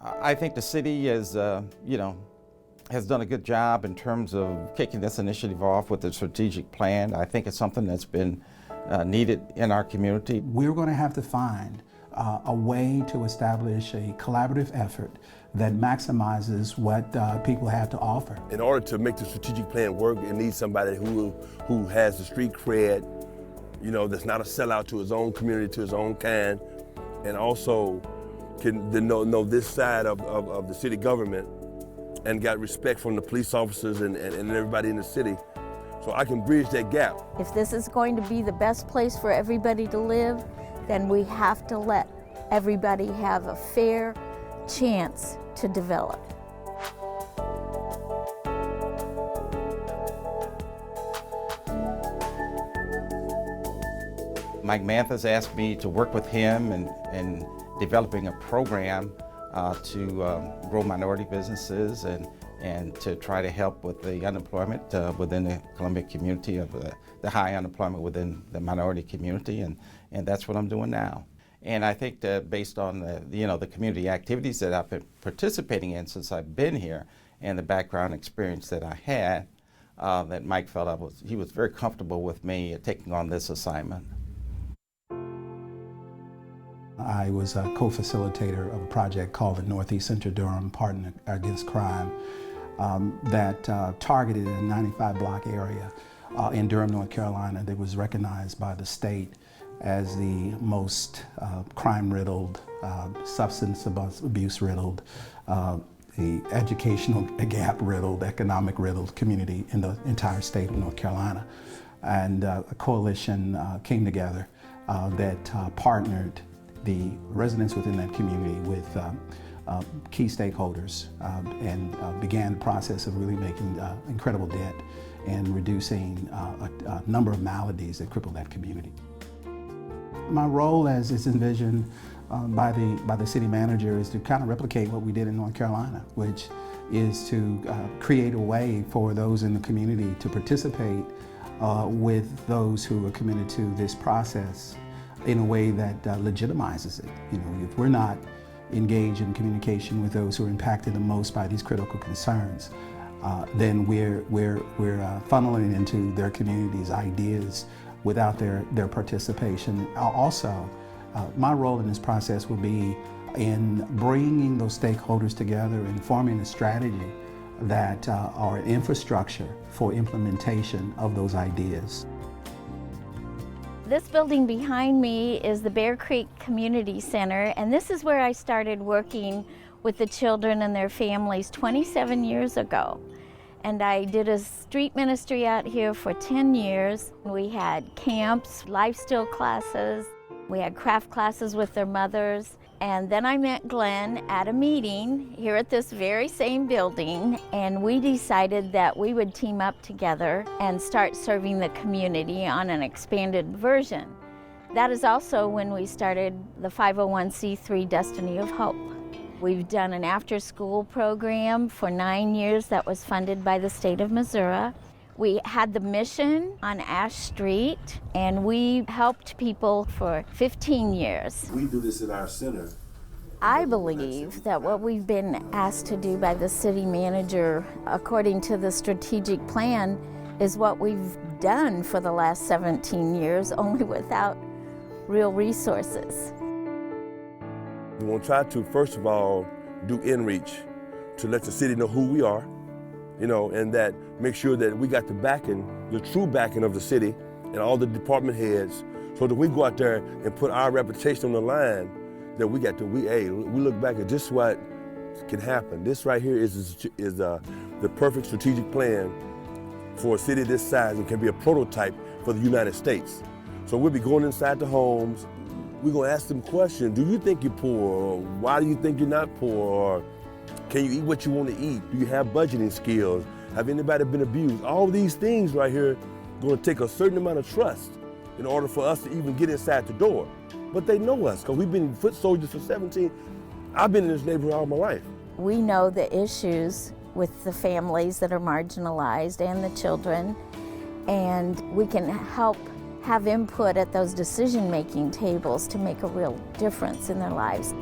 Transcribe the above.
I think the city is, has done a good job in terms of kicking this initiative off with the strategic plan. I think it's something that's been needed in our community. We're going to have to find a way to establish a collaborative effort that maximizes what people have to offer. In order to make the strategic plan work, it needs somebody who has the street cred, that's not a sellout to his own community, to his own kind, and also can know this side of the city government and got respect from the police officers and everybody in the city. So I can bridge that gap. If this is going to be the best place for everybody to live, then we have to let everybody have a fair chance to develop. Mike Manthas asked me to work with him in developing a program to grow minority businesses and to try to help with the unemployment within the Columbia community, of the high unemployment within the minority community, and that's what I'm doing now. And I think that based on the community activities that I've been participating in since I've been here and the background experience that I had, that Mike felt he was very comfortable with me taking on this assignment. I was a co-facilitator of a project called the Northeast Central Durham Partner Against Crime that targeted a 95 block area in Durham, North Carolina that was recognized by the state as the most crime-riddled, substance abuse-riddled, the educational gap-riddled, economic-riddled community in the entire state of North Carolina. And a coalition came together that partnered the residents within that community with key stakeholders and began the process of really making incredible dent and reducing a number of maladies that crippled that community. My role, as is envisioned by the city manager, is to kind of replicate what we did in North Carolina, which is to create a way for those in the community to participate with those who are committed to this process in a way that legitimizes it. If we're not engaged in communication with those who are impacted the most by these critical concerns, then we're funneling into their communities ideas without their participation. Also, my role in this process will be in bringing those stakeholders together and forming a strategy that are an infrastructure for implementation of those ideas. This building behind me is the Bear Creek Community Center, and this is where I started working with the children and their families 27 years ago. And I did a street ministry out here for 10 years. We had camps, life skill classes, we had craft classes with their mothers. And then I met Glenn at a meeting here at this very same building, and we decided that we would team up together and start serving the community on an expanded version. That is also when we started the 501c3 Destiny of Hope. We've done an after-school program for 9 years that was funded by the state of Missouri. We had the mission on Ash Street, and we helped people for 15 years. We do this in our center. I believe that what we've been asked to do by the city manager, according to the strategic plan, is what we've done for the last 17 years, only without real resources. We want to try to, first of all, do in-reach to let the city know who we are, and that make sure that we got the backing, the true backing of the city and all the department heads, so that we go out there and put our reputation on the line, that we look back at just what can happen. This right here is the perfect strategic plan for a city this size and can be a prototype for the United States. So we'll be going inside the homes. We're going to ask them questions. Do you think you're poor? Or why do you think you're not poor? Or can you eat what you want to eat? Do you have budgeting skills? Have anybody been abused? All these things right here are going to take a certain amount of trust in order for us to even get inside the door. But they know us because we've been foot soldiers for 17. I've been in this neighborhood all my life. We know the issues with the families that are marginalized and the children, and we can help have input at those decision-making tables to make a real difference in their lives.